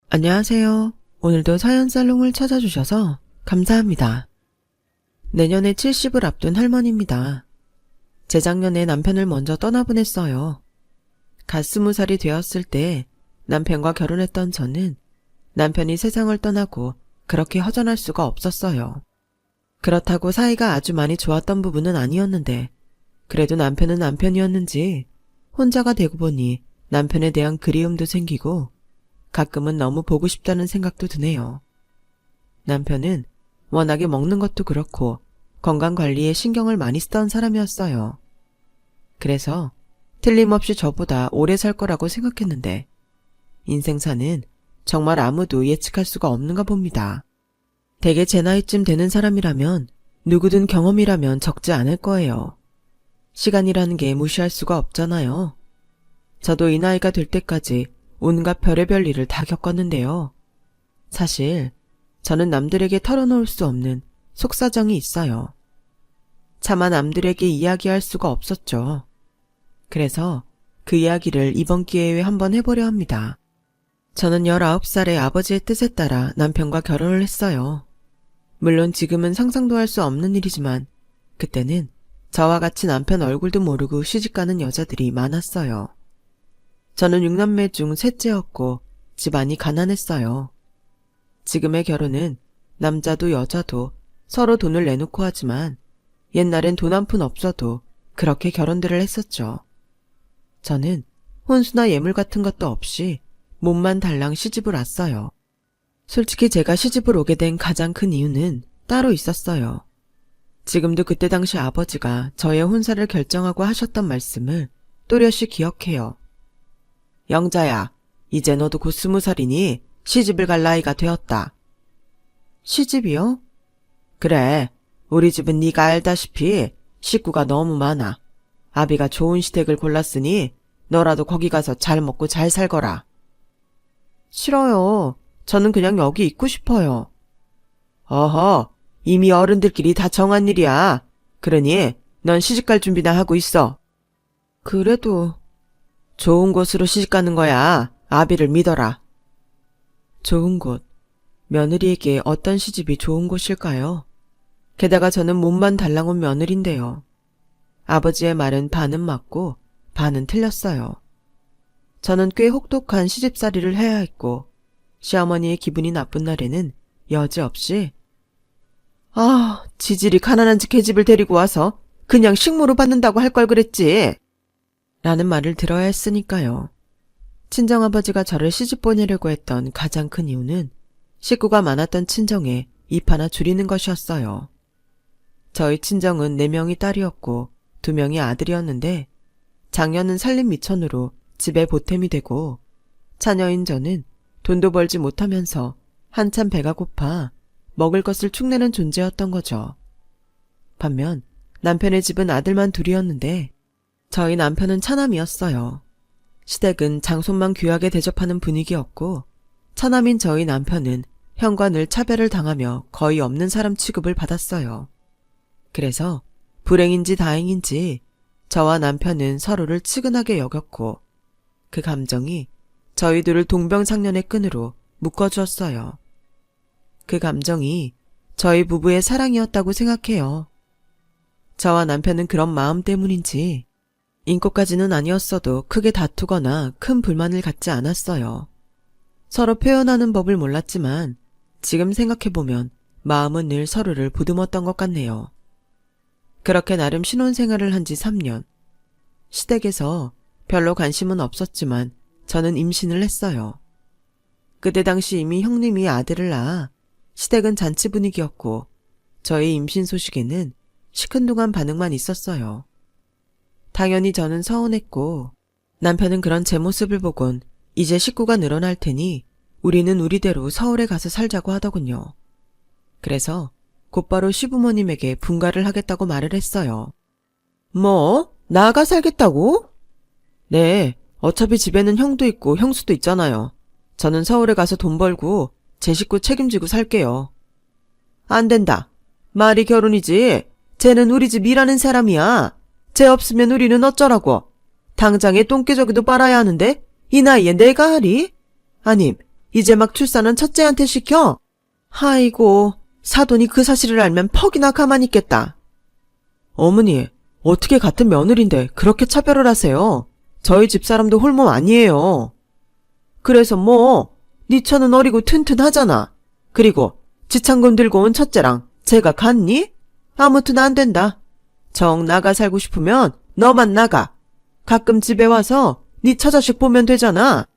안녕하세요. 오늘도 사연살롱을 찾아주셔서 감사합니다. 내년에 70을 앞둔 할머니입니다. 재작년에 남편을 먼저 떠나보냈어요. 갓 20살이 되었을 때 남편과 결혼했던 저는 남편이 세상을 떠나고 그렇게 허전할 수가 없었어요. 그렇다고 사이가 아주 많이 좋았던 부분은 아니었는데 그래도 남편은 남편이었는지 혼자가 되고 보니 남편에 대한 그리움도 생기고 가끔은 너무 보고 싶다는 생각도 드네요. 남편은 워낙에 먹는 것도 그렇고 건강관리에 신경을 많이 쓰던 사람이었어요. 그래서 틀림없이 저보다 오래 살 거라고 생각했는데 인생사는 정말 아무도 예측할 수가 없는가 봅니다. 대개 제 나이쯤 되는 사람이라면 누구든 경험이라면 적지 않을 거예요. 시간이라는 게 무시할 수가 없잖아요. 저도 이 나이가 될 때까지 온갖 별의별 일을 다 겪었는데요. 사실 저는 남들에게 털어놓을 수 없는 속사정이 있어요. 차마 남들에게 이야기할 수가 없었죠. 그래서 그 이야기를 이번 기회에 한번 해보려 합니다. 저는 19살에 아버지의 뜻에 따라 남편과 결혼을 했어요. 물론 지금은 상상도 할 수 없는 일이지만 그때는 저와 같이 남편 얼굴도 모르고 시집가는 여자들이 많았어요. 저는 6남매 중 셋째였고 집안이 가난했어요. 지금의 결혼은 남자도 여자도 서로 돈을 내놓고 하지만 옛날엔 돈 한 푼 없어도 그렇게 결혼들을 했었죠. 저는 혼수나 예물 같은 것도 없이 몸만 달랑 시집을 왔어요. 솔직히 제가 시집을 오게 된 가장 큰 이유는 따로 있었어요. 지금도 그때 당시 아버지가 저의 혼사를 결정하고 하셨던 말씀을 또렷이 기억해요. 영자야, 이제 너도 곧 20살이니 시집을 갈 나이가 되었다. 시집이요? 그래, 우리 집은 네가 알다시피 식구가 너무 많아. 아비가 좋은 시댁을 골랐으니 너라도 거기 가서 잘 먹고 잘 살거라. 싫어요. 저는 그냥 여기 있고 싶어요. 어허, 이미 어른들끼리 다 정한 일이야. 그러니 넌 시집갈 준비나 하고 있어. 그래도 좋은 곳으로 시집가는 거야. 아비를 믿어라. 좋은 곳. 며느리에게 어떤 시집이 좋은 곳일까요? 게다가 저는 몸만 달랑 온 며느리인데요. 아버지의 말은 반은 맞고 반은 틀렸어요. 저는 꽤 혹독한 시집살이를 해야 했고 시어머니의 기분이 나쁜 날에는 여지없이 지질이 가난한 집 계집을 데리고 와서 그냥 식모로 받는다고 할 걸 그랬지. 라는 말을 들어야 했으니까요. 친정아버지가 저를 시집 보내려고 했던 가장 큰 이유는 식구가 많았던 친정에 입 하나 줄이는 것이었어요. 저희 친정은 4명이 딸이었고 2명이 아들이었는데 장녀는 살림 미천으로 집에 보탬이 되고 자녀인 저는 돈도 벌지 못하면서 한참 배가 고파 먹을 것을 축내는 존재였던 거죠. 반면 남편의 집은 아들만 둘이었는데 저희 남편은 차남이었어요. 시댁은 장손만 귀하게 대접하는 분위기였고 차남인 저희 남편은 형과 늘 차별을 당하며 거의 없는 사람 취급을 받았어요. 그래서 불행인지 다행인지 저와 남편은 서로를 측은하게 여겼고 그 감정이 저희 둘을 동병상련의 끈으로 묶어주었어요. 그 감정이 저희 부부의 사랑이었다고 생각해요. 저와 남편은 그런 마음 때문인지 인고까지는 아니었어도 크게 다투거나 큰 불만을 갖지 않았어요. 서로 표현하는 법을 몰랐지만 지금 생각해보면 마음은 늘 서로를 보듬었던 것 같네요. 그렇게 나름 신혼생활을 한 지 3년. 시댁에서 별로 관심은 없었지만 저는 임신을 했어요. 그때 당시 이미 형님이 아들을 낳아 시댁은 잔치 분위기였고 저의 임신 소식에는 시큰둥한 반응만 있었어요. 당연히 저는 서운했고 남편은 그런 제 모습을 보곤 이제 식구가 늘어날 테니 우리는 우리대로 서울에 가서 살자고 하더군요. 그래서 곧바로 시부모님에게 분가를 하겠다고 말을 했어요. 뭐? 나가 살겠다고? 네, 어차피 집에는 형도 있고 형수도 있잖아요. 저는 서울에 가서 돈 벌고 제 식구 책임지고 살게요. 안 된다. 말이 결혼이지. 쟤는 우리 집 일하는 사람이야. 쟤 없으면 우리는 어쩌라고. 당장에 똥개저기도 빨아야 하는데 이 나이에 내가 하리? 아님 이제 막 출산한 첫째한테 시켜? 아이고, 사돈이 그 사실을 알면 퍽이나 가만히 있겠다. 어머니, 어떻게 같은 며느리인데 그렇게 차별을 하세요? 저희 집사람도 홀몸 아니에요. 그래서 뭐, 네 처는 어리고 튼튼하잖아. 그리고 지창금 들고 온 첫째랑 제가 같니? 아무튼 안 된다. 정 나가 살고 싶으면 너만 나가. 가끔 집에 와서 네 처자식 보면 되잖아.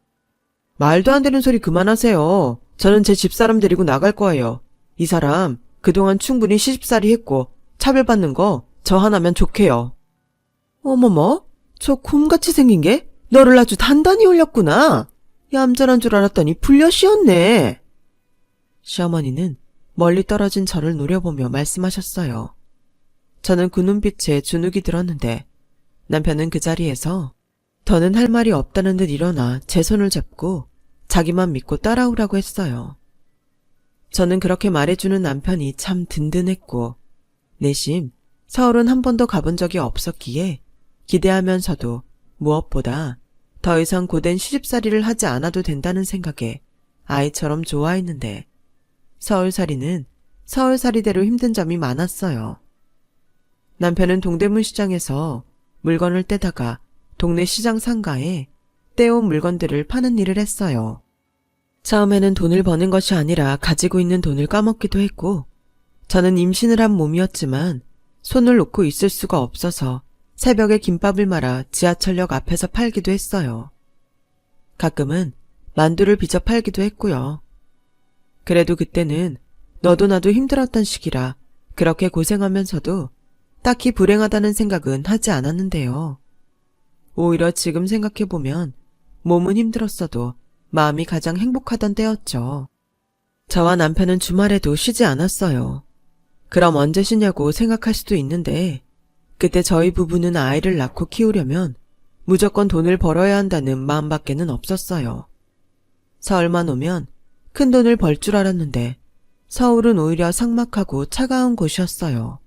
말도 안 되는 소리 그만하세요. 저는 제 집사람 데리고 나갈 거예요. 이 사람 그동안 충분히 시집살이 했고 차별받는 거 저 하나면 좋게요. 어머머, 저 곰같이 생긴 게 너를 아주 단단히 올렸구나. 얌전한 줄 알았더니 불려시었네. 시어머니는 멀리 떨어진 저를 노려보며 말씀하셨어요. 저는 그 눈빛에 주눅이 들었는데 남편은 그 자리에서 더는 할 말이 없다는 듯 일어나 제 손을 잡고 자기만 믿고 따라오라고 했어요. 저는 그렇게 말해주는 남편이 참 든든했고 내심 서울은 한 번도 가본 적이 없었기에 기대하면서도 무엇보다 더 이상 고된 시집살이를 하지 않아도 된다는 생각에 아이처럼 좋아했는데 서울살이는 서울살이대로 힘든 점이 많았어요. 남편은 동대문 시장에서 물건을 떼다가 동네 시장 상가에 떼온 물건들을 파는 일을 했어요. 처음에는 돈을 버는 것이 아니라 가지고 있는 돈을 까먹기도 했고 저는 임신을 한 몸이었지만 손을 놓고 있을 수가 없어서 새벽에 김밥을 말아 지하철역 앞에서 팔기도 했어요. 가끔은 만두를 빚어 팔기도 했고요. 그래도 그때는 너도 나도 힘들었던 시기라 그렇게 고생하면서도 딱히 불행하다는 생각은 하지 않았는데요. 오히려 지금 생각해보면 몸은 힘들었어도 마음이 가장 행복하던 때였죠. 저와 남편은 주말에도 쉬지 않았어요. 그럼 언제 쉬냐고 생각할 수도 있는데 그때 저희 부부는 아이를 낳고 키우려면 무조건 돈을 벌어야 한다는 마음밖에는 없었어요. 서울만 오면 큰 돈을 벌 줄 알았는데 서울은 오히려 삭막하고 차가운 곳이었어요.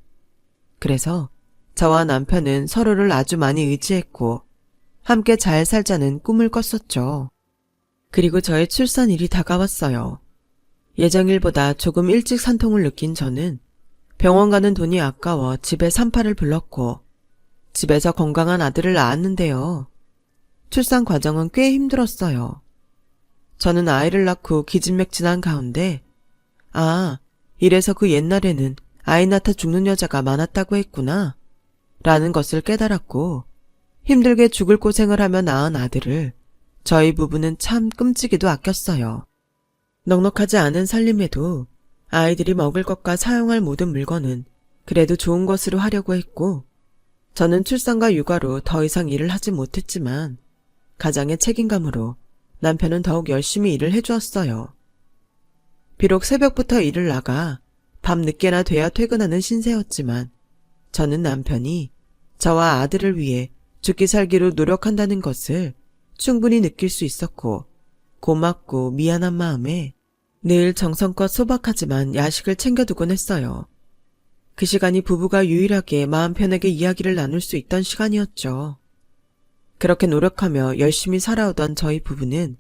그래서 저와 남편은 서로를 아주 많이 의지했고 함께 잘 살자는 꿈을 꿨었죠. 그리고 저의 출산일이 다가왔어요. 예정일보다 조금 일찍 산통을 느낀 저는 병원 가는 돈이 아까워 집에 산파를 불렀고 집에서 건강한 아들을 낳았는데요. 출산 과정은 꽤 힘들었어요. 저는 아이를 낳고 기진맥진한 가운데 이래서 그 옛날에는 아이 낳다 죽는 여자가 많았다고 했구나 라는 것을 깨달았고 힘들게 죽을 고생을 하며 낳은 아들을 저희 부부는 참 끔찍이도 아꼈어요. 넉넉하지 않은 살림에도 아이들이 먹을 것과 사용할 모든 물건은 그래도 좋은 것으로 하려고 했고 저는 출산과 육아로 더 이상 일을 하지 못했지만 가장의 책임감으로 남편은 더욱 열심히 일을 해주었어요. 비록 새벽부터 일을 나가 밤 늦게나 돼야 퇴근하는 신세였지만 저는 남편이 저와 아들을 위해 죽기 살기로 노력한다는 것을 충분히 느낄 수 있었고 고맙고 미안한 마음에 늘 정성껏 소박하지만 야식을 챙겨두곤 했어요. 그 시간이 부부가 유일하게 마음 편하게 이야기를 나눌 수 있던 시간이었죠. 그렇게 노력하며 열심히 살아오던 저희 부부는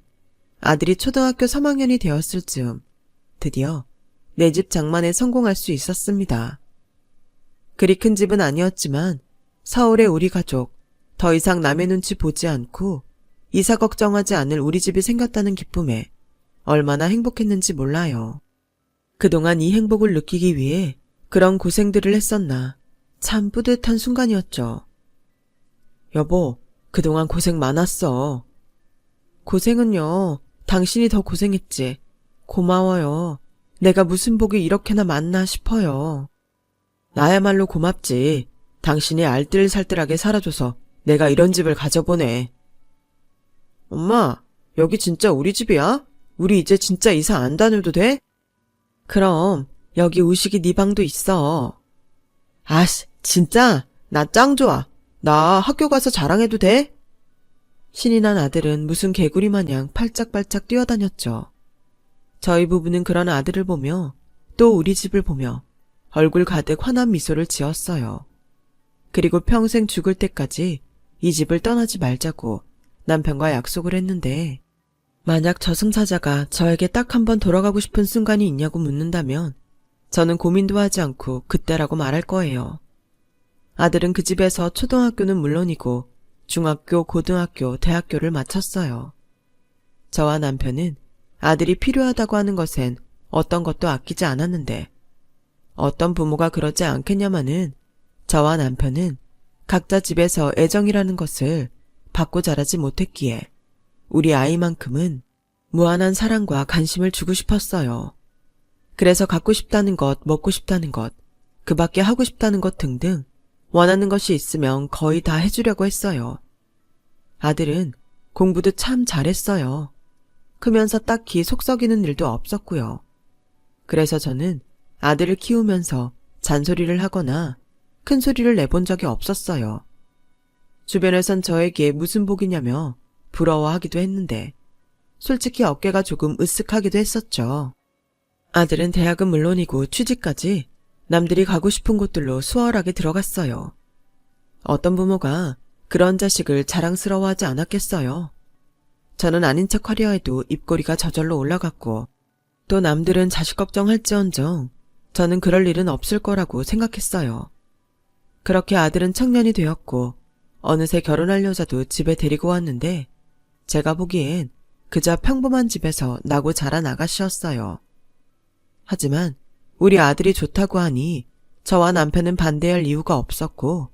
아들이 초등학교 3학년이 되었을 즈음 드디어 내 집 장만에 성공할 수 있었습니다. 그리 큰 집은 아니었지만 서울의 우리 가족, 더 이상 남의 눈치 보지 않고 이사 걱정하지 않을 우리 집이 생겼다는 기쁨에 얼마나 행복했는지 몰라요. 그동안 이 행복을 느끼기 위해 그런 고생들을 했었나 참 뿌듯한 순간이었죠. 여보, 그동안 고생 많았어. 고생은요, 당신이 더 고생했지. 고마워요. 내가 무슨 복이 이렇게나 많나 싶어요. 나야말로 고맙지. 당신이 알뜰살뜰하게 살아줘서 내가 이런 집을 가져보네. 엄마, 여기 진짜 우리 집이야? 우리 이제 진짜 이사 안 다녀도 돼? 그럼 여기 우식이 네 방도 있어. 아씨, 진짜? 나 짱 좋아. 나 학교 가서 자랑해도 돼? 신이 난 아들은 무슨 개구리 마냥 팔짝팔짝 뛰어다녔죠. 저희 부부는 그런 아들을 보며 또 우리 집을 보며 얼굴 가득 환한 미소를 지었어요. 그리고 평생 죽을 때까지 이 집을 떠나지 말자고 남편과 약속을 했는데 만약 저승사자가 저에게 딱 한 번 돌아가고 싶은 순간이 있냐고 묻는다면 저는 고민도 하지 않고 그때라고 말할 거예요. 아들은 그 집에서 초등학교는 물론이고 중학교, 고등학교, 대학교를 마쳤어요. 저와 남편은 아들이 필요하다고 하는 것엔 어떤 것도 아끼지 않았는데 어떤 부모가 그러지 않겠냐마는 저와 남편은 각자 집에서 애정이라는 것을 받고 자라지 못했기에 우리 아이만큼은 무한한 사랑과 관심을 주고 싶었어요. 그래서 갖고 싶다는 것, 먹고 싶다는 것, 그 밖에 하고 싶다는 것 등등 원하는 것이 있으면 거의 다 해주려고 했어요. 아들은 공부도 참 잘했어요. 크면서 딱히 속 썩이는 일도 없었고요. 그래서 저는 아들을 키우면서 잔소리를 하거나 큰 소리를 내본 적이 없었어요. 주변에선 저에게 무슨 복이냐며 부러워하기도 했는데 솔직히 어깨가 조금 으쓱하기도 했었죠. 아들은 대학은 물론이고 취직까지 남들이 가고 싶은 곳들로 수월하게 들어갔어요. 어떤 부모가 그런 자식을 자랑스러워하지 않았겠어요. 저는 아닌 척 하려 해도 입꼬리가 저절로 올라갔고 또 남들은 자식 걱정할지언정 저는 그럴 일은 없을 거라고 생각했어요. 그렇게 아들은 청년이 되었고 어느새 결혼할 여자도 집에 데리고 왔는데 제가 보기엔 그저 평범한 집에서 나고 자란 아가씨였어요. 하지만 우리 아들이 좋다고 하니 저와 남편은 반대할 이유가 없었고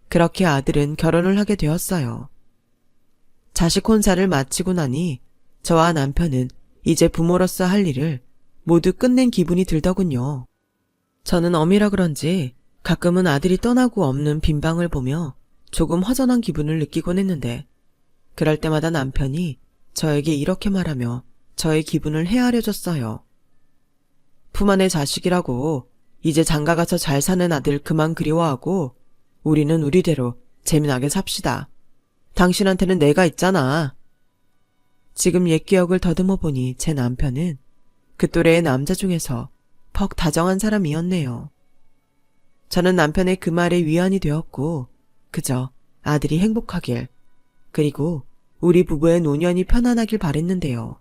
그렇게 아들은 결혼을 하게 되었어요. 자식 혼사를 마치고 나니 저와 남편은 이제 부모로서 할 일을 모두 끝낸 기분이 들더군요. 저는 어미라 그런지 가끔은 아들이 떠나고 없는 빈방을 보며 조금 허전한 기분을 느끼곤 했는데 그럴 때마다 남편이 저에게 이렇게 말하며 저의 기분을 헤아려줬어요. 품 안의 자식이라고 이제 장가가서 잘 사는 아들 그만 그리워하고 우리는 우리대로 재미나게 삽시다. 당신한테는 내가 있잖아. 지금 옛 기억을 더듬어 보니 제 남편은 그 또래의 남자 중에서 퍽 다정한 사람이었네요. 저는 남편의 그 말에 위안이 되었고 그저 아들이 행복하길 그리고 우리 부부의 노년이 편안하길 바랬는데요.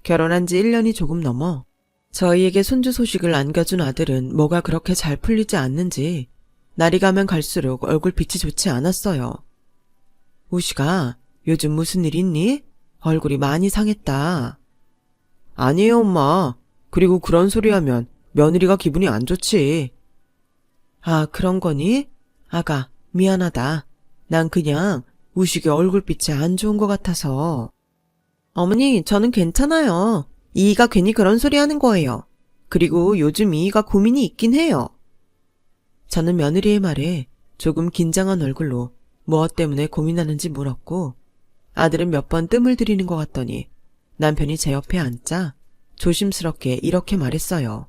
결혼한 지 1년이 조금 넘어 저희에게 손주 소식을 안겨준 아들은 뭐가 그렇게 잘 풀리지 않는지 날이 가면 갈수록 얼굴빛이 좋지 않았어요. 우시가 요즘 무슨 일 있니? 얼굴이 많이 상했다. 아니에요, 엄마. 그리고 그런 소리 하면 며느리가 기분이 안 좋지. 아, 그런 거니? 아가, 미안하다. 난 그냥 우식이 얼굴빛이 안 좋은 것 같아서. 어머니, 저는 괜찮아요. 이이가 괜히 그런 소리 하는 거예요. 그리고 요즘 이이가 고민이 있긴 해요. 저는 며느리의 말에 조금 긴장한 얼굴로 무엇 때문에 고민하는지 물었고 아들은 몇 번 뜸을 들이는 것 같더니 남편이 제 옆에 앉자 조심스럽게 이렇게 말했어요.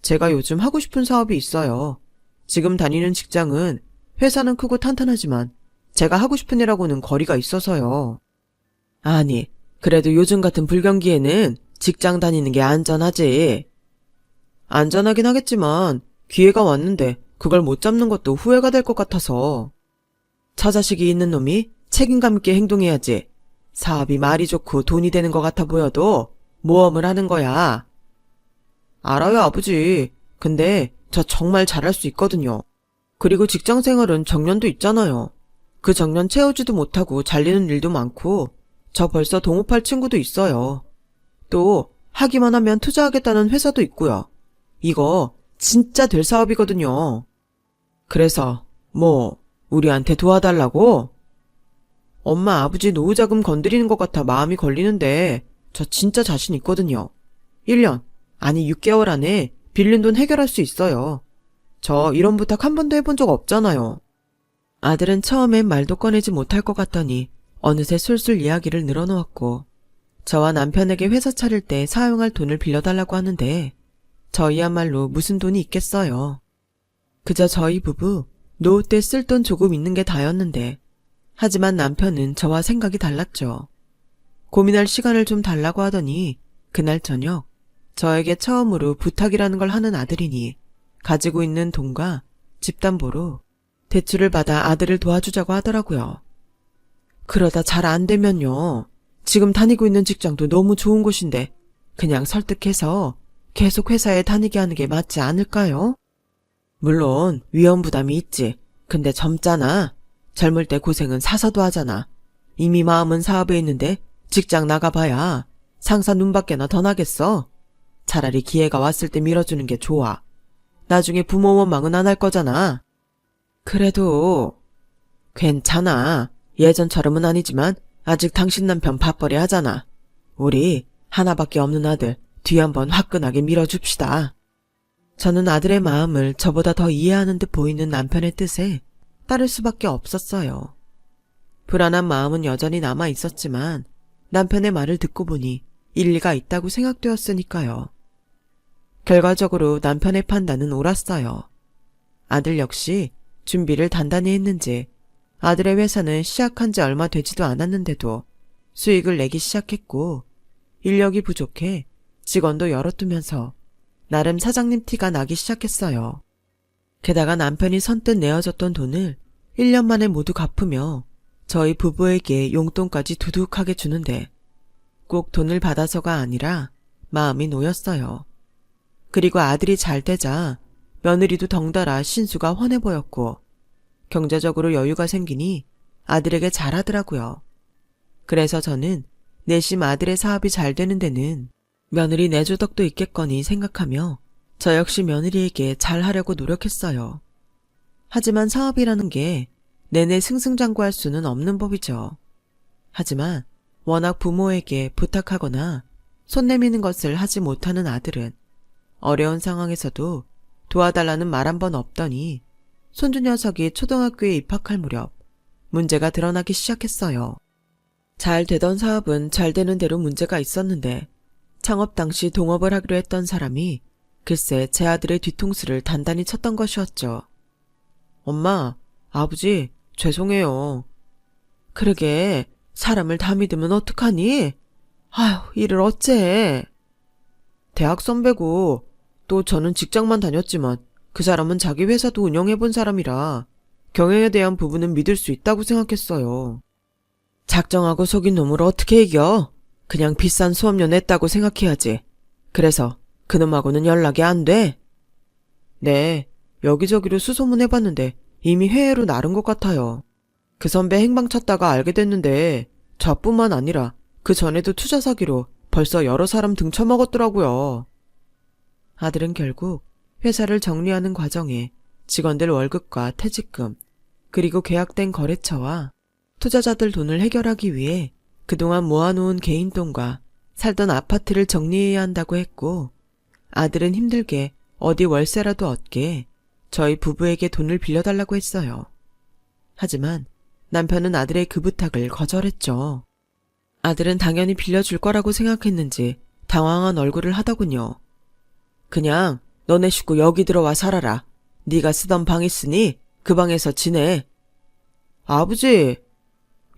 제가 요즘 하고 싶은 사업이 있어요. 지금 다니는 직장은 회사는 크고 탄탄하지만 제가 하고 싶은 일하고는 거리가 있어서요. 아니, 그래도 요즘 같은 불경기에는 직장 다니는 게 안전하지. 안전하긴 하겠지만 기회가 왔는데 그걸 못 잡는 것도 후회가 될 것 같아서. 처자식이 있는 놈이 책임감 있게 행동해야지. 사업이 말이 좋고 돈이 되는 것 같아 보여도 모험을 하는 거야. 알아요, 아버지. 근데 저 정말 잘할 수 있거든요. 그리고 직장 생활은 정년도 있잖아요. 그 정년 채우지도 못하고 잘리는 일도 많고 저 벌써 동업할 친구도 있어요. 또 하기만 하면 투자하겠다는 회사도 있고요. 이거 진짜 될 사업이거든요. 그래서 뭐 우리한테 도와달라고? 엄마 아버지 노후자금 건드리는 것 같아 마음이 걸리는데 저 진짜 자신 있거든요. 1년, 아니 6개월 안에 빌린 돈 해결할 수 있어요. 저 이런 부탁 한 번도 해본 적 없잖아요. 아들은 처음엔 말도 꺼내지 못할 것 같더니 어느새 술술 이야기를 늘어놓았고 저와 남편에게 회사 차릴 때 사용할 돈을 빌려달라고 하는데 저희야말로 무슨 돈이 있겠어요. 그저 저희 부부 노후 때 쓸 돈 조금 있는 게 다였는데 하지만 남편은 저와 생각이 달랐죠. 고민할 시간을 좀 달라고 하더니 그날 저녁 저에게 처음으로 부탁이라는 걸 하는 아들이니 가지고 있는 돈과 집담보로 대출을 받아 아들을 도와주자고 하더라고요. 그러다 잘 안 되면요. 지금 다니고 있는 직장도 너무 좋은 곳인데 그냥 설득해서 계속 회사에 다니게 하는 게 맞지 않을까요? 물론 위험 부담이 있지. 근데 젊잖아. 젊을 때 고생은 사서도 하잖아. 이미 마음은 사업에 있는데 직장 나가봐야 상사 눈밖에나 더 나겠어. 차라리 기회가 왔을 때 밀어주는 게 좋아. 나중에 부모 원망은 안 할 거잖아. 그래도 괜찮아. 예전처럼은 아니지만 아직 당신 남편 밥벌이 하잖아. 우리 하나밖에 없는 아들 뒤 한번 화끈하게 밀어줍시다. 저는 아들의 마음을 저보다 더 이해하는 듯 보이는 남편의 뜻에 따를 수밖에 없었어요. 불안한 마음은 여전히 남아 있었지만 남편의 말을 듣고 보니 일리가 있다고 생각되었으니까요. 결과적으로 남편의 판단은 옳았어요. 아들 역시 준비를 단단히 했는지 아들의 회사는 시작한 지 얼마 되지도 않았는데도 수익을 내기 시작했고 인력이 부족해 직원도 여럿 두면서 나름 사장님 티가 나기 시작했어요. 게다가 남편이 선뜻 내어줬던 돈을 1년 만에 모두 갚으며 저희 부부에게 용돈까지 두둑하게 주는데 꼭 돈을 받아서가 아니라 마음이 놓였어요. 그리고 아들이 잘 되자 며느리도 덩달아 신수가 훤해 보였고 경제적으로 여유가 생기니 아들에게 잘하더라고요. 그래서 저는 내심 아들의 사업이 잘 되는 데는 며느리 내조덕도 있겠거니 생각하며 저 역시 며느리에게 잘하려고 노력했어요. 하지만 사업이라는 게 내내 승승장구할 수는 없는 법이죠. 하지만 워낙 부모에게 부탁하거나 손 내미는 것을 하지 못하는 아들은 어려운 상황에서도 도와달라는 말 한 번 없더니 손주 녀석이 초등학교에 입학할 무렵 문제가 드러나기 시작했어요. 잘 되던 사업은 잘 되는 대로 문제가 있었는데 창업 당시 동업을 하기로 했던 사람이 글쎄 제 아들의 뒤통수를 단단히 쳤던 것이었죠. 엄마, 아버지, 죄송해요. 그러게 사람을 다 믿으면 어떡하니? 아휴, 이를 어째. 대학 선배고 또 저는 직장만 다녔지만 그 사람은 자기 회사도 운영해본 사람이라 경영에 대한 부분은 믿을 수 있다고 생각했어요. 작정하고 속인 놈을 어떻게 이겨? 그냥 비싼 수업료 냈다고 생각해야지. 그래서 그놈하고는 연락이 안 돼? 네, 여기저기로 수소문해봤는데 이미 회의로 나른 것 같아요. 그 선배 행방 찾다가 알게 됐는데 저뿐만 아니라 그 전에도 투자 사기로 벌써 여러 사람 등쳐먹었더라고요. 아들은 결국 회사를 정리하는 과정에 직원들 월급과 퇴직금, 그리고 계약된 거래처와 투자자들 돈을 해결하기 위해 그동안 모아놓은 개인 돈과 살던 아파트를 정리해야 한다고 했고 아들은 힘들게 어디 월세라도 얻게 저희 부부에게 돈을 빌려달라고 했어요. 하지만 남편은 아들의 그 부탁을 거절했죠. 아들은 당연히 빌려줄 거라고 생각했는지 당황한 얼굴을 하더군요. 그냥 너네 식구 여기 들어와 살아라. 네가 쓰던 방 있으니 그 방에서 지내. 아버지,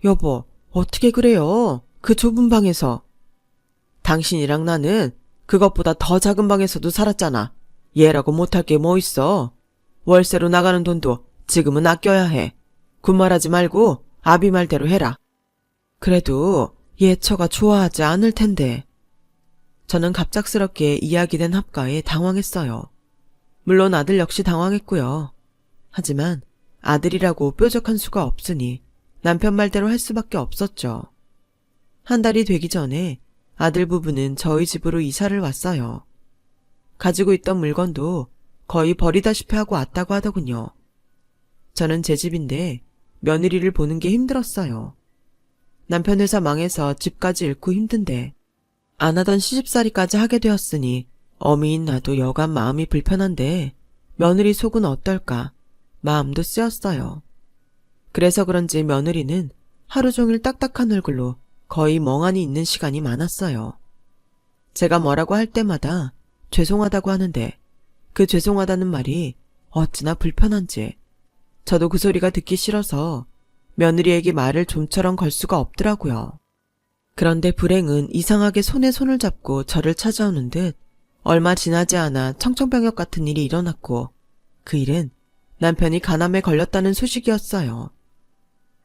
여보, 어떻게 그래요? 그 좁은 방에서. 당신이랑 나는 그것보다 더 작은 방에서도 살았잖아. 얘라고 못할 게 뭐 있어. 월세로 나가는 돈도 지금은 아껴야 해. 군말하지 말고 아비 말대로 해라. 그래도 얘 처가 좋아하지 않을 텐데. 저는 갑작스럽게 이야기된 합가에 당황했어요. 물론 아들 역시 당황했고요. 하지만 아들이라고 뾰족한 수가 없으니 남편 말대로 할 수밖에 없었죠. 한 달이 되기 전에 아들 부부는 저희 집으로 이사를 왔어요. 가지고 있던 물건도 거의 버리다시피 하고 왔다고 하더군요. 저는 제 집인데 며느리를 보는 게 힘들었어요. 남편 회사 망해서 집까지 잃고 힘든데 안 하던 시집살이까지 하게 되었으니 어미인 나도 여간 마음이 불편한데 며느리 속은 어떨까 마음도 쓰였어요. 그래서 그런지 며느리는 하루 종일 딱딱한 얼굴로 거의 멍하니 있는 시간이 많았어요. 제가 뭐라고 할 때마다 죄송하다고 하는데 그 죄송하다는 말이 어찌나 불편한지 저도 그 소리가 듣기 싫어서 며느리에게 말을 좀처럼 걸 수가 없더라고요. 그런데 불행은 이상하게 손에 손을 잡고 저를 찾아오는 듯 얼마 지나지 않아 청천벽력 같은 일이 일어났고 그 일은 남편이 간암에 걸렸다는 소식이었어요.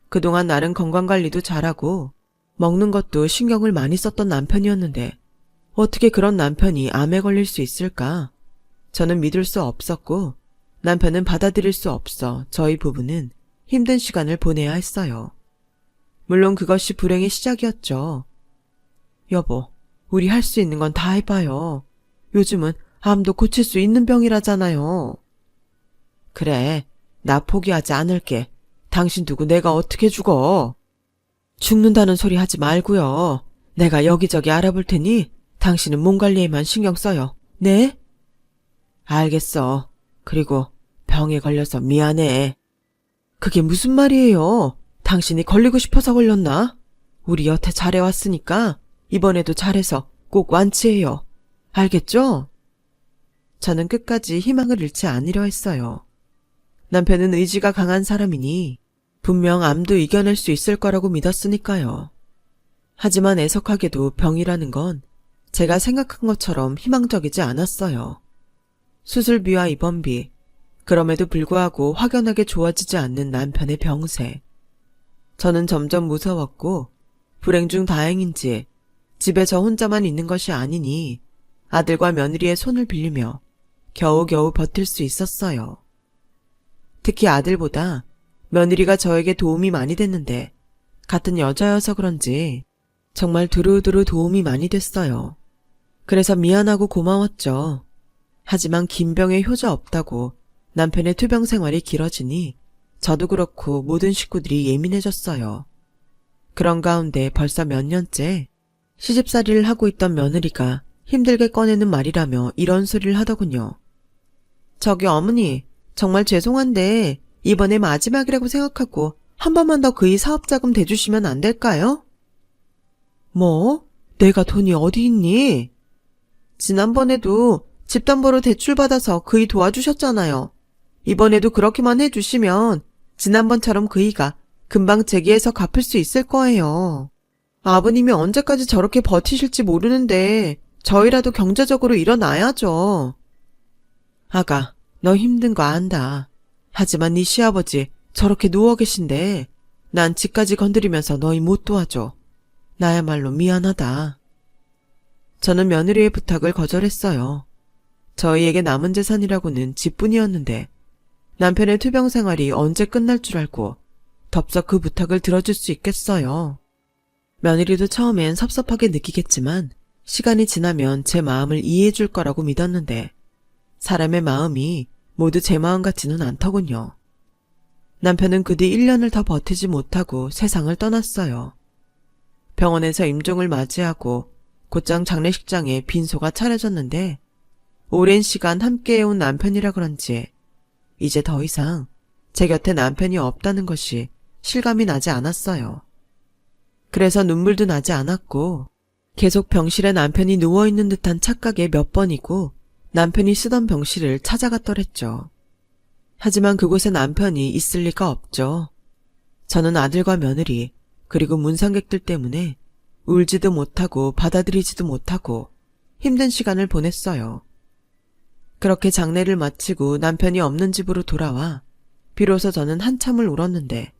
그동안 나름 건강관리도 잘하고 먹는 것도 신경을 많이 썼던 남편이었는데 어떻게 그런 남편이 암에 걸릴 수 있을까? 저는 믿을 수 없었고 남편은 받아들일 수 없어 저희 부부는 힘든 시간을 보내야 했어요. 물론 그것이 불행의 시작이었죠. 여보, 우리 할 수 있는 건 다 해봐요. 요즘은 암도 고칠 수 있는 병이라잖아요. 그래, 나 포기하지 않을게. 당신 두고 내가 어떻게 죽어? 죽는다는 소리 하지 말고요. 내가 여기저기 알아볼 테니 당신은 몸 관리에만 신경 써요. 네? 알겠어. 그리고 병에 걸려서 미안해. 그게 무슨 말이에요? 당신이 걸리고 싶어서 걸렸나? 우리 여태 잘해왔으니까 이번에도 잘해서 꼭 완치해요. 알겠죠? 저는 끝까지 희망을 잃지 않으려 했어요. 남편은 의지가 강한 사람이니 분명 암도 이겨낼 수 있을 거라고 믿었으니까요. 하지만 애석하게도 병이라는 건 제가 생각한 것처럼 희망적이지 않았어요. 수술비와 입원비, 그럼에도 불구하고 확연하게 좋아지지 않는 남편의 병세. 저는 점점 무서웠고 불행 중 다행인지 집에 저 혼자만 있는 것이 아니니 아들과 며느리의 손을 빌리며 겨우겨우 버틸 수 있었어요. 특히 아들보다 며느리가 저에게 도움이 많이 됐는데 같은 여자여서 그런지 정말 두루두루 도움이 많이 됐어요. 그래서 미안하고 고마웠죠. 하지만 긴 병에 효자 없다고 남편의 투병 생활이 길어지니 저도 그렇고 모든 식구들이 예민해졌어요. 그런 가운데 벌써 몇 년째 시집살이를 하고 있던 며느리가 힘들게 꺼내는 말이라며 이런 소리를 하더군요. 저기 어머니, 정말 죄송한데 이번에 마지막이라고 생각하고 한 번만 더 그이 사업자금 대주시면 안 될까요? 뭐? 내가 돈이 어디 있니? 지난번에도 집담보로 대출받아서 그이 도와주셨잖아요. 이번에도 그렇게만 해주시면 지난번처럼 그이가 금방 재기해서 갚을 수 있을 거예요. 아버님이 언제까지 저렇게 버티실지 모르는데 저희라도 경제적으로 일어나야죠. 아가, 너 힘든 거 안다. 하지만 네 시아버지 저렇게 누워 계신데 난 집까지 건드리면서 너희 못 도와줘. 나야말로 미안하다. 저는 며느리의 부탁을 거절했어요. 저희에게 남은 재산이라고는 집뿐이었는데 남편의 투병 생활이 언제 끝날 줄 알고 덥석 그 부탁을 들어줄 수 있겠어요. 며느리도 처음엔 섭섭하게 느끼겠지만 시간이 지나면 제 마음을 이해해 줄 거라고 믿었는데 사람의 마음이 모두 제 마음 같지는 않더군요. 남편은 그 뒤 1년을 더 버티지 못하고 세상을 떠났어요. 병원에서 임종을 맞이하고 곧장 장례식장에 빈소가 차려졌는데 오랜 시간 함께해온 남편이라 그런지 이제 더 이상 제 곁에 남편이 없다는 것이 실감이 나지 않았어요. 그래서 눈물도 나지 않았고 계속 병실에 남편이 누워있는 듯한 착각에 몇 번이고 남편이 쓰던 병실을 찾아갔더랬죠. 하지만 그곳에 남편이 있을 리가 없죠. 저는 아들과 며느리 그리고 문상객들 때문에 울지도 못하고 받아들이지도 못하고 힘든 시간을 보냈어요. 그렇게 장례를 마치고 남편이 없는 집으로 돌아와 비로소 저는 한참을 울었는데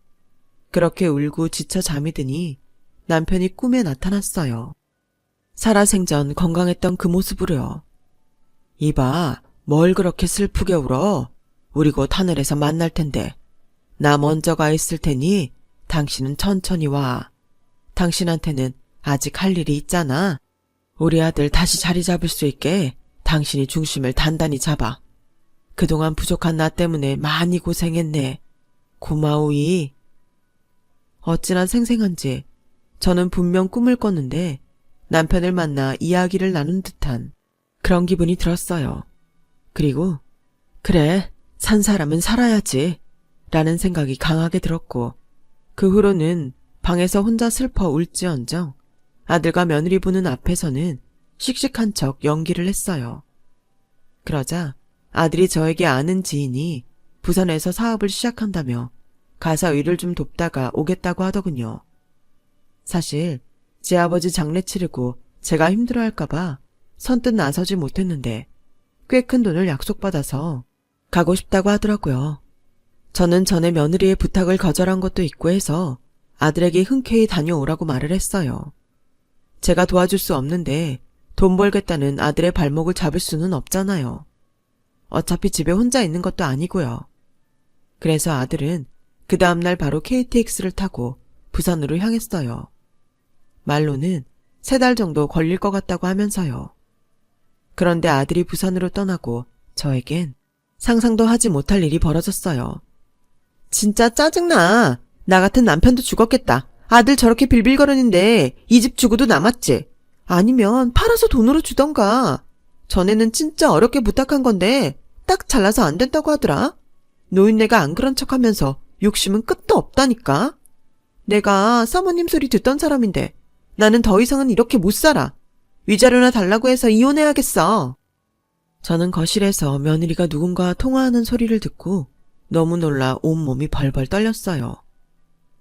그렇게 울고 지쳐 잠이 드니 남편이 꿈에 나타났어요. 살아생전 건강했던 그 모습으로요. 이봐, 뭘 그렇게 슬프게 울어? 우리 곧 하늘에서 만날 텐데. 나 먼저 가 있을 테니 당신은 천천히 와. 당신한테는 아직 할 일이 있잖아. 우리 아들 다시 자리 잡을 수 있게 당신이 중심을 단단히 잡아. 그동안 부족한 나 때문에 많이 고생했네. 고마우이. 어찌나 생생한지 저는 분명 꿈을 꿨는데 남편을 만나 이야기를 나눈 듯한 그런 기분이 들었어요. 그리고 그래, 산 사람은 살아야지 라는 생각이 강하게 들었고 그 후로는 방에서 혼자 슬퍼 울지언정 아들과 며느리 보는 앞에서는 씩씩한 척 연기를 했어요. 그러자 아들이 저에게 아는 지인이 부산에서 사업을 시작한다며 가서 일을 좀 돕다가 오겠다고 하더군요. 사실 제 아버지 장례 치르고 제가 힘들어할까봐 선뜻 나서지 못했는데 꽤 큰 돈을 약속받아서 가고 싶다고 하더라고요. 저는 전에 며느리의 부탁을 거절한 것도 있고 해서 아들에게 흔쾌히 다녀오라고 말을 했어요. 제가 도와줄 수 없는데 돈 벌겠다는 아들의 발목을 잡을 수는 없잖아요. 어차피 집에 혼자 있는 것도 아니고요. 그래서 아들은 그 다음날 바로 KTX를 타고 부산으로 향했어요. 말로는 3달 정도 걸릴 것 같다고 하면서요. 그런데 아들이 부산으로 떠나고 저에겐 상상도 하지 못할 일이 벌어졌어요. 진짜 짜증나. 나 같은 남편도 죽었겠다. 아들 저렇게 빌빌거리는데 이 집 주고도 남았지. 아니면 팔아서 돈으로 주던가. 전에는 진짜 어렵게 부탁한 건데 딱 잘라서 안 된다고 하더라. 노인네가 안 그런 척하면서 욕심은 끝도 없다니까. 내가 사모님 소리 듣던 사람인데 나는 더 이상은 이렇게 못 살아. 위자료나 달라고 해서 이혼해야겠어. 저는 거실에서 며느리가 누군가와 통화하는 소리를 듣고 너무 놀라 온몸이 벌벌 떨렸어요.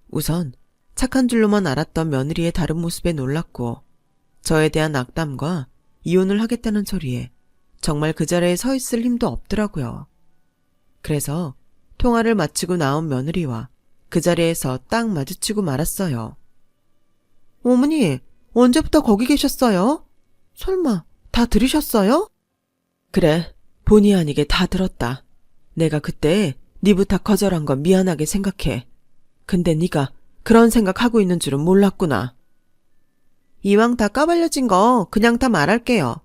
우선 착한 줄로만 알았던 며느리의 다른 모습에 놀랐고 저에 대한 악담과 이혼을 하겠다는 소리에 정말 그 자리에 서 있을 힘도 없더라고요. 그래서 통화를 마치고 나온 며느리와 그 자리에서 딱 마주치고 말았어요. 어머니, 언제부터 거기 계셨어요? 설마 다 들으셨어요? 그래, 본의 아니게 다 들었다. 내가 그때 네 부탁 거절한 건 미안하게 생각해. 근데 네가 그런 생각하고 있는 줄은 몰랐구나. 이왕 다 까발려진 거 그냥 다 말할게요.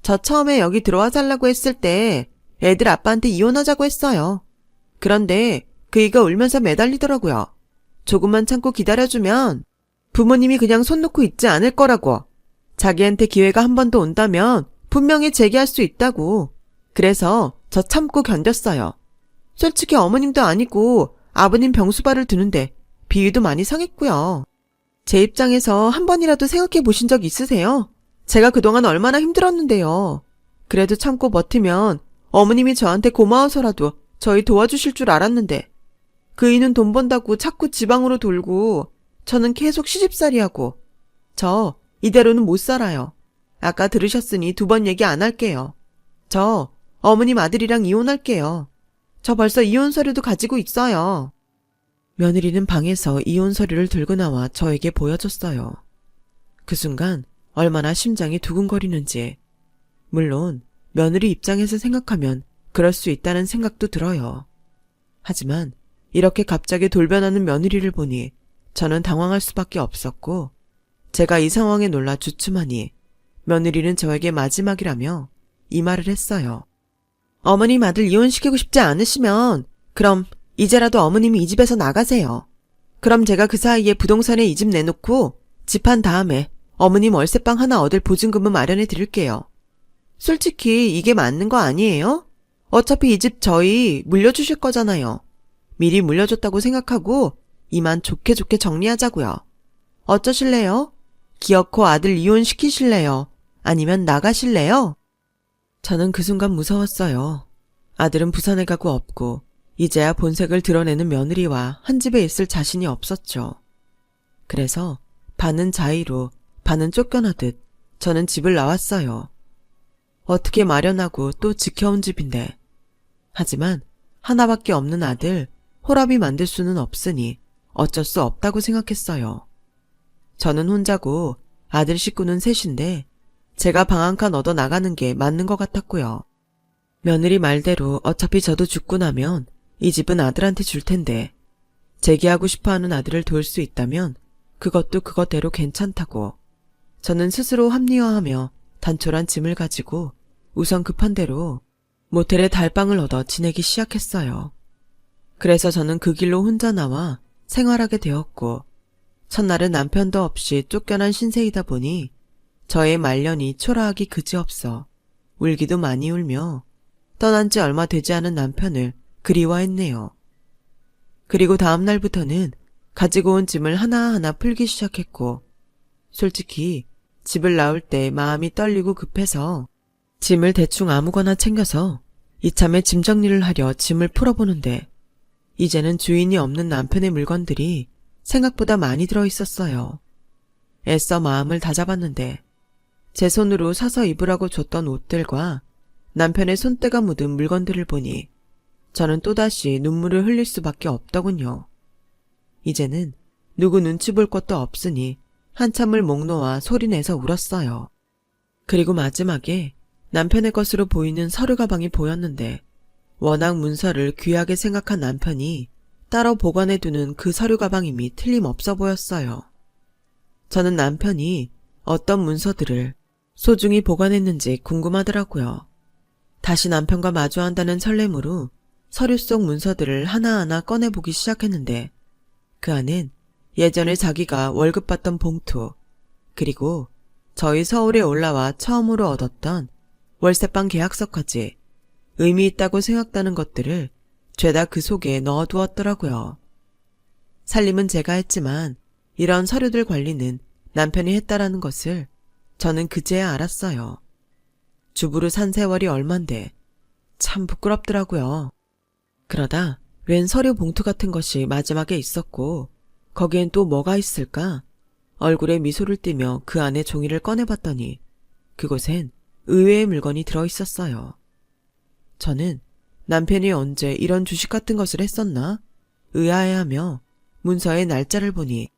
저 처음에 여기 들어와 살라고 했을 때 애들 아빠한테 이혼하자고 했어요. 그런데 그 애가 울면서 매달리더라고요. 조금만 참고 기다려주면 부모님이 그냥 손 놓고 있지 않을 거라고. 자기한테 기회가 한 번 더 온다면 분명히 재기할 수 있다고. 그래서 저 참고 견뎠어요. 솔직히 어머님도 아니고 아버님 병수발을 두는데 비위도 많이 상했고요. 제 입장에서 한 번이라도 생각해 보신 적 있으세요? 제가 그동안 얼마나 힘들었는데요. 그래도 참고 버티면 어머님이 저한테 고마워서라도 저희 도와주실 줄 알았는데 그 이는 돈 번다고 자꾸 지방으로 돌고 저는 계속 시집살이하고 저 이대로는 못 살아요. 아까 들으셨으니 2번 얘기 안 할게요. 저 어머님 아들이랑 이혼할게요. 저 벌써 이혼 서류도 가지고 있어요. 며느리는 방에서 이혼 서류를 들고 나와 저에게 보여줬어요. 그 순간 얼마나 심장이 두근거리는지. 물론 며느리 입장에서 생각하면 그럴 수 있다는 생각도 들어요. 하지만 이렇게 갑자기 돌변하는 며느리를 보니 저는 당황할 수밖에 없었고 제가 이 상황에 놀라 주춤하니 며느리는 저에게 마지막이라며 이 말을 했어요. 어머님 아들 이혼시키고 싶지 않으시면 그럼 이제라도 어머님이 이 집에서 나가세요. 그럼 제가 그 사이에 부동산에 이 집 내놓고 집 한 다음에 어머님 월세방 하나 얻을 보증금은 마련해 드릴게요. 솔직히 이게 맞는 거 아니에요? 어차피 이 집 저희 물려주실 거잖아요. 미리 물려줬다고 생각하고 이만 좋게 좋게 정리하자고요. 어쩌실래요? 기어코 아들 이혼시키실래요? 아니면 나가실래요? 저는 그 순간 무서웠어요. 아들은 부산에 가고 없고 이제야 본색을 드러내는 며느리와 한 집에 있을 자신이 없었죠. 그래서 반은 자의로 반은 쫓겨나듯 저는 집을 나왔어요. 어떻게 마련하고 또 지켜온 집인데. 하지만 하나밖에 없는 아들 호랍이 만들 수는 없으니 어쩔 수 없다고 생각했어요. 저는 혼자고 아들 식구는 셋인데 제가 방 한 칸 얻어 나가는 게 맞는 것 같았고요. 며느리 말대로 어차피 저도 죽고 나면 이 집은 아들한테 줄 텐데 재기하고 싶어하는 아들을 도울 수 있다면 그것도 그것대로 괜찮다고 저는 스스로 합리화하며 단촐한 짐을 가지고 우선 급한 대로 모텔에 달방을 얻어 지내기 시작했어요. 그래서 저는 그 길로 혼자 나와 생활하게 되었고 첫날은 남편도 없이 쫓겨난 신세이다 보니 저의 말년이 초라하기 그지없어 울기도 많이 울며 떠난 지 얼마 되지 않은 남편을 그리워했네요. 그리고 다음 날부터는 가지고 온 짐을 하나하나 풀기 시작했고 솔직히 집을 나올 때 마음이 떨리고 급해서 짐을 대충 아무거나 챙겨서 이참에 짐 정리를 하려 짐을 풀어보는데 이제는 주인이 없는 남편의 물건들이 생각보다 많이 들어있었어요. 애써 마음을 다잡았는데 제 손으로 사서 입으라고 줬던 옷들과 남편의 손때가 묻은 물건들을 보니 저는 또다시 눈물을 흘릴 수밖에 없더군요. 이제는 누구 눈치 볼 것도 없으니 한참을 목 놓아 소리내서 울었어요. 그리고 마지막에 남편의 것으로 보이는 서류 가방이 보였는데 워낙 문서를 귀하게 생각한 남편이 따로 보관해두는 그 서류 가방임이 틀림없어 보였어요. 저는 남편이 어떤 문서들을 소중히 보관했는지 궁금하더라고요. 다시 남편과 마주한다는 설렘으로 서류 속 문서들을 하나하나 꺼내보기 시작했는데 그 안엔 예전에 자기가 월급 받던 봉투, 그리고 저희 서울에 올라와 처음으로 얻었던 월세방 계약서까지 의미 있다고 생각나는 것들을 죄다 그 속에 넣어두었더라고요. 살림은 제가 했지만 이런 서류들 관리는 남편이 했다라는 것을 저는 그제야 알았어요. 주부로 산 세월이 얼만데 참 부끄럽더라고요. 그러다 웬 서류 봉투 같은 것이 마지막에 있었고 거기엔 또 뭐가 있을까? 얼굴에 미소를 띠며 그 안에 종이를 꺼내봤더니 그곳엔 의외의 물건이 들어있었어요. 저는 남편이 언제 이런 주식 같은 것을 했었나? 의아해하며 문서의 날짜를 보니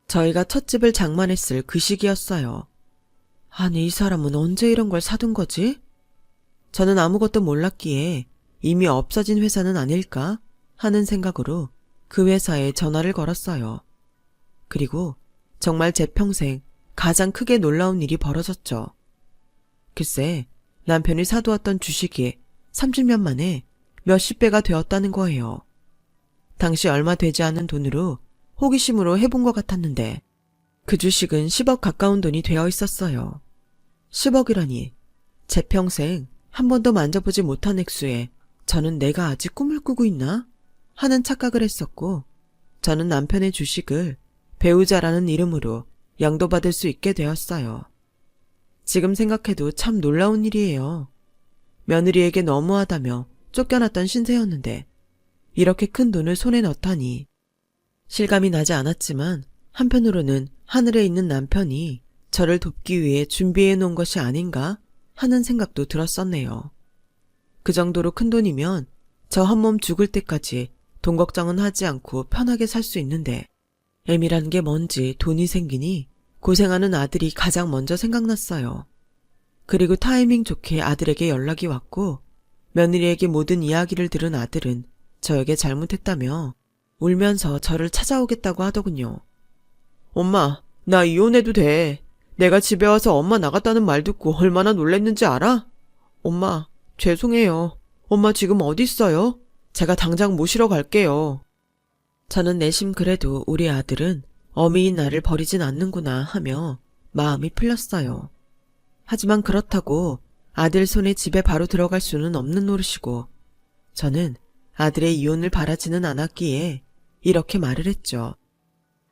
저희가 첫 집을 장만했을 그 시기였어요. 아니, 이 사람은 언제 이런 걸 사둔 거지? 저는 아무것도 몰랐기에 이미 없어진 회사는 아닐까 하는 생각으로 그 회사에 전화를 걸었어요. 그리고 정말 제 평생 가장 크게 놀라운 일이 벌어졌죠. 글쎄, 남편이 사두었던 주식이 30년 만에 몇십 배가 되었다는 거예요. 당시 얼마 되지 않은 돈으로 호기심으로 해본 것 같았는데 그 주식은 10억 가까운 돈이 되어 있었어요. 10억이라니 제 평생 한 번도 만져보지 못한 액수에 저는 내가 아직 꿈을 꾸고 있나? 하는 착각을 했었고 저는 남편의 주식을 배우자라는 이름으로 양도받을 수 있게 되었어요. 지금 생각해도 참 놀라운 일이에요. 며느리에게 너무하다며 쫓겨났던 신세였는데 이렇게 큰 돈을 손에 넣다니. 실감이 나지 않았지만 한편으로는 하늘에 있는 남편이 저를 돕기 위해 준비해 놓은 것이 아닌가 하는 생각도 들었었네요. 그 정도로 큰 돈이면 저 한 몸 죽을 때까지 돈 걱정은 하지 않고 편하게 살 수 있는데 애미란 게 뭔지 돈이 생기니 고생하는 아들이 가장 먼저 생각났어요. 그리고 타이밍 좋게 아들에게 연락이 왔고 며느리에게 모든 이야기를 들은 아들은 저에게 잘못했다며 울면서 저를 찾아오겠다고 하더군요. 엄마, 나 이혼해도 돼. 내가 집에 와서 엄마 나갔다는 말 듣고 얼마나 놀랬는지 알아? 엄마, 죄송해요. 엄마 지금 어디 있어요? 제가 당장 모시러 갈게요. 저는 내심 그래도 우리 아들은 어미인 나를 버리진 않는구나 하며 마음이 풀렸어요. 하지만 그렇다고 아들 손에 집에 바로 들어갈 수는 없는 노릇이고 저는 아들의 이혼을 바라지는 않았기에 이렇게 말을 했죠.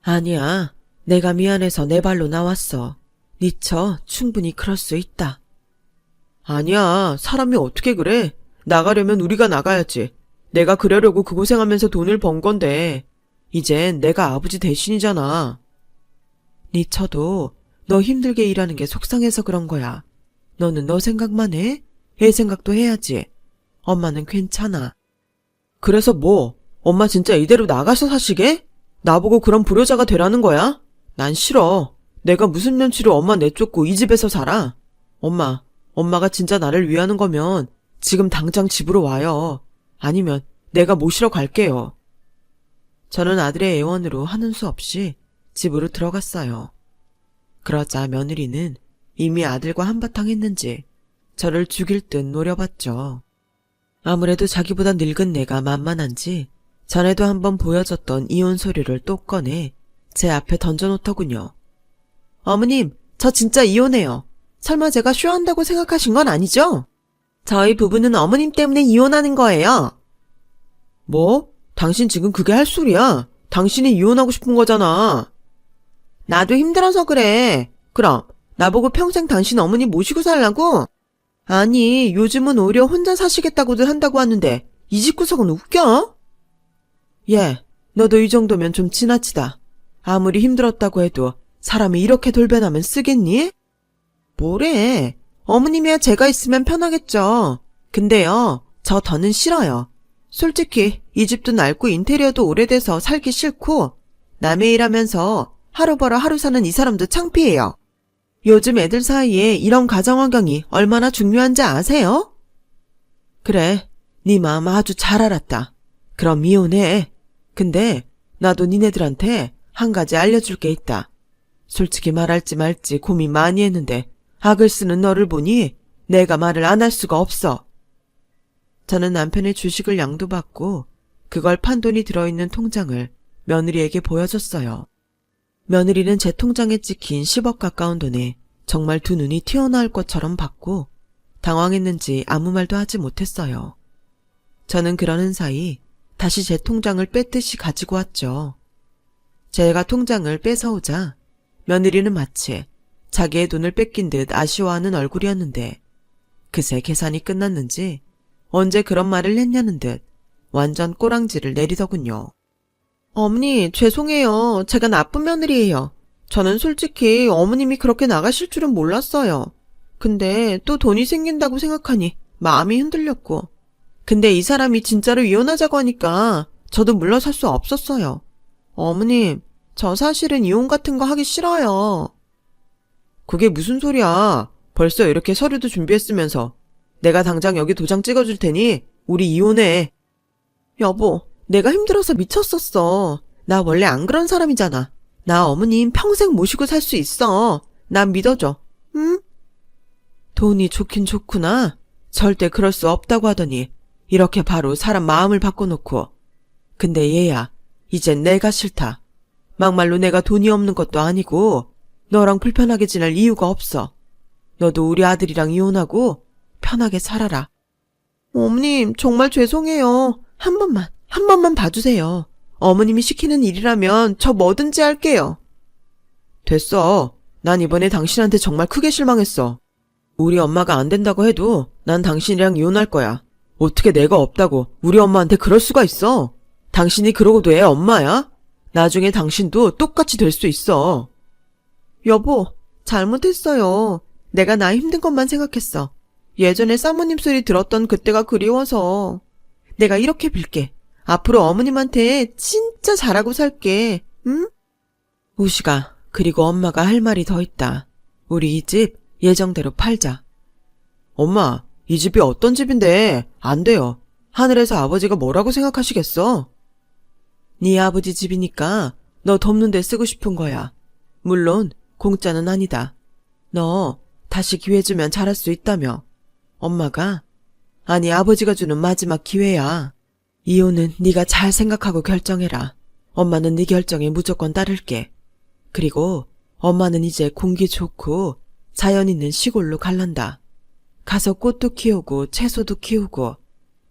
아니야, 내가 미안해서 내 발로 나왔어. 네 처 충분히 그럴 수 있다. 아니야, 사람이 어떻게 그래? 나가려면 우리가 나가야지. 내가 그러려고 그 고생하면서 돈을 번 건데 이젠 내가 아버지 대신이잖아. 네 처도 너 힘들게 일하는 게 속상해서 그런 거야. 너는 너 생각만 해? 애 생각도 해야지. 엄마는 괜찮아. 그래서 뭐? 엄마 진짜 이대로 나가서 사시게? 나보고 그런 불효자가 되라는 거야? 난 싫어. 내가 무슨 눈치로 엄마 내쫓고 이 집에서 살아? 엄마가 진짜 나를 위하는 거면 지금 당장 집으로 와요. 아니면 내가 모시러 갈게요. 저는 아들의 애원으로 하는 수 없이 집으로 들어갔어요. 그러자 며느리는 이미 아들과 한바탕 했는지 저를 죽일 듯 노려봤죠. 아무래도 자기보다 늙은 내가 만만한지 전에도 한번 보여줬던 이혼 서류를 또 꺼내 제 앞에 던져놓더군요. 어머님, 저 진짜 이혼해요. 설마 제가 쇼한다고 생각하신 건 아니죠? 저희 부부는 어머님 때문에 이혼하는 거예요. 뭐? 당신 지금 그게 할 소리야. 당신이 이혼하고 싶은 거잖아. 나도 힘들어서 그래. 그럼 나보고 평생 당신 어머니 모시고 살라고? 아니, 요즘은 오히려 혼자 사시겠다고들 한다고 하는데 이 집 구석은 웃겨? 예, 너도 이 정도면 좀 지나치다. 아무리 힘들었다고 해도 사람이 이렇게 돌변하면 쓰겠니? 뭐래? 어머님이야 제가 있으면 편하겠죠. 근데요, 저 더는 싫어요. 솔직히 이 집도 낡고 인테리어도 오래돼서 살기 싫고 남의 일하면서 하루 벌어 하루 사는 이 사람도 창피해요. 요즘 애들 사이에 이런 가정 환경이 얼마나 중요한지 아세요? 그래, 네 마음 아주 잘 알았다. 그럼 이혼해. 근데 나도 니네들한테 한 가지 알려줄 게 있다. 솔직히 말할지 말지 고민 많이 했는데 악을 쓰는 너를 보니 내가 말을 안 할 수가 없어. 저는 남편의 주식을 양도받고 그걸 판 돈이 들어있는 통장을 며느리에게 보여줬어요. 며느리는 제 통장에 찍힌 10억 가까운 돈에 정말 두 눈이 튀어나올 것처럼 봤고 당황했는지 아무 말도 하지 못했어요. 저는 그러는 사이 다시 제 통장을 뺏듯이 가지고 왔죠. 제가 통장을 뺏어오자 며느리는 마치 자기의 돈을 뺏긴 듯 아쉬워하는 얼굴이었는데 그새 계산이 끝났는지 언제 그런 말을 했냐는 듯 완전 꼬랑지를 내리더군요. 어머니, 죄송해요. 제가 나쁜 며느리예요. 저는 솔직히 어머님이 그렇게 나가실 줄은 몰랐어요. 근데 또 돈이 생긴다고 생각하니 마음이 흔들렸고. 근데 이 사람이 진짜로 이혼하자고 하니까 저도 물러설 수 없었어요. 어머님, 저 사실은 이혼 같은 거 하기 싫어요. 그게 무슨 소리야. 벌써 이렇게 서류도 준비했으면서. 내가 당장 여기 도장 찍어줄 테니 우리 이혼해. 여보, 내가 힘들어서 미쳤었어. 나 원래 안 그런 사람이잖아. 나 어머님 평생 모시고 살 수 있어. 난 믿어줘. 응? 돈이 좋긴 좋구나. 절대 그럴 수 없다고 하더니 이렇게 바로 사람 마음을 바꿔놓고. 근데 얘야, 이젠 내가 싫다. 막말로 내가 돈이 없는 것도 아니고 너랑 불편하게 지낼 이유가 없어. 너도 우리 아들이랑 이혼하고 편하게 살아라. 어머님, 정말 죄송해요. 한 번만 봐주세요. 어머님이 시키는 일이라면 저 뭐든지 할게요. 됐어. 난 이번에 당신한테 정말 크게 실망했어. 우리 엄마가 안 된다고 해도 난 당신이랑 이혼할 거야. 어떻게 내가 없다고 우리 엄마한테 그럴 수가 있어? 당신이 그러고도 애 엄마야? 나중에 당신도 똑같이 될 수 있어. 여보, 잘못했어요. 내가 나 힘든 것만 생각했어. 예전에 사모님 소리 들었던 그때가 그리워서. 내가 이렇게 빌게. 앞으로 어머님한테 진짜 잘하고 살게. 응? 우시가, 그리고 엄마가 할 말이 더 있다. 우리 이 집 예정대로 팔자. 엄마, 이 집이 어떤 집인데 안 돼요. 하늘에서 아버지가 뭐라고 생각하시겠어? 네 아버지 집이니까 너 돕는 데 쓰고 싶은 거야. 물론 공짜는 아니다. 너 다시 기회 주면 잘할 수 있다며. 엄마가, 아니 아버지가 주는 마지막 기회야. 이혼은 네가 잘 생각하고 결정해라. 엄마는 네 결정에 무조건 따를게. 그리고 엄마는 이제 공기 좋고 자연 있는 시골로 갈란다. 가서 꽃도 키우고 채소도 키우고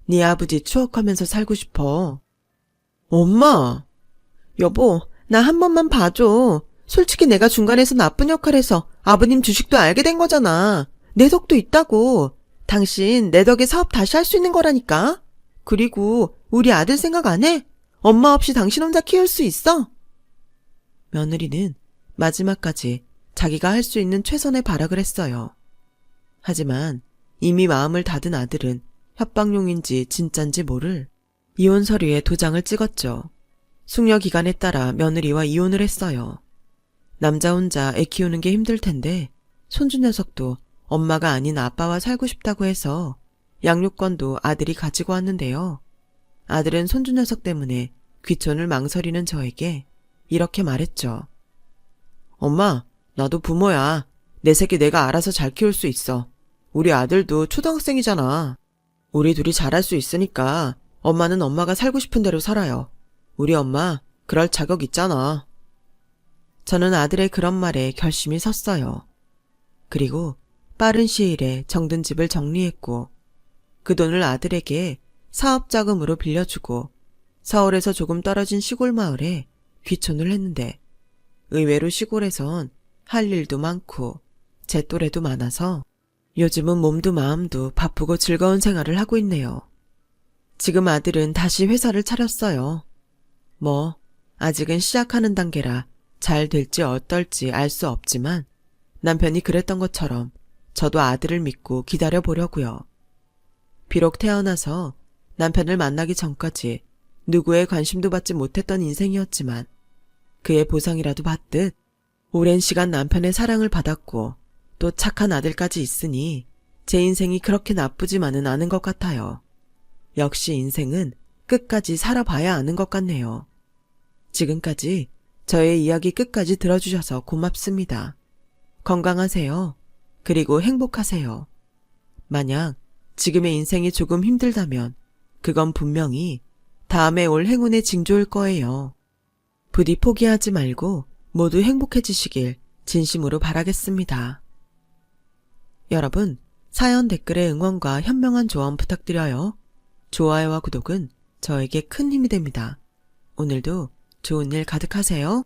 네 아버지 추억하면서 살고 싶어. 엄마! 여보, 나 한 번만 봐줘. 솔직히 내가 중간에서 나쁜 역할해서 아버님 주식도 알게 된 거잖아. 내 덕도 있다고. 당신 내 덕에 사업 다시 할 수 있는 거라니까. 그리고 우리 아들 생각 안 해? 엄마 없이 당신 혼자 키울 수 있어? 며느리는 마지막까지 자기가 할 수 있는 최선의 발악을 했어요. 하지만 이미 마음을 닫은 아들은 협박용인지 진짠지 모를 이혼 서류에 도장을 찍었죠. 숙려 기간에 따라 며느리와 이혼을 했어요. 남자 혼자 애 키우는 게 힘들 텐데 손주 녀석도 엄마가 아닌 아빠와 살고 싶다고 해서 양육권도 아들이 가지고 왔는데요. 아들은 손주 녀석 때문에 귀촌을 망설이는 저에게 이렇게 말했죠. 엄마, 나도 부모야. 내 새끼 내가 알아서 잘 키울 수 있어. 우리 아들도 초등학생이잖아. 우리 둘이 잘할 수 있으니까 엄마는 엄마가 살고 싶은 대로 살아요. 우리 엄마 그럴 자격 있잖아. 저는 아들의 그런 말에 결심이 섰어요. 그리고 빠른 시일에 정든 집을 정리했고 그 돈을 아들에게 사업 자금으로 빌려주고 서울에서 조금 떨어진 시골 마을에 귀촌을 했는데 의외로 시골에선 할 일도 많고 제 또래도 많아서 요즘은 몸도 마음도 바쁘고 즐거운 생활을 하고 있네요. 지금 아들은 다시 회사를 차렸어요. 뭐 아직은 시작하는 단계라 잘 될지 어떨지 알 수 없지만 남편이 그랬던 것처럼 저도 아들을 믿고 기다려 보려고요. 비록 태어나서 남편을 만나기 전까지 누구의 관심도 받지 못했던 인생이었지만 그의 보상이라도 받듯 오랜 시간 남편의 사랑을 받았고 또 착한 아들까지 있으니 제 인생이 그렇게 나쁘지만은 않은 것 같아요. 역시 인생은 끝까지 살아봐야 아는 것 같네요. 지금까지 저의 이야기 끝까지 들어주셔서 고맙습니다. 건강하세요. 그리고 행복하세요. 만약 지금의 인생이 조금 힘들다면 그건 분명히 다음에 올 행운의 징조일 거예요. 부디 포기하지 말고 모두 행복해지시길 진심으로 바라겠습니다. 여러분, 사연 댓글에 응원과 현명한 조언 부탁드려요. 좋아요와 구독은 저에게 큰 힘이 됩니다. 오늘도 좋은 일 가득하세요.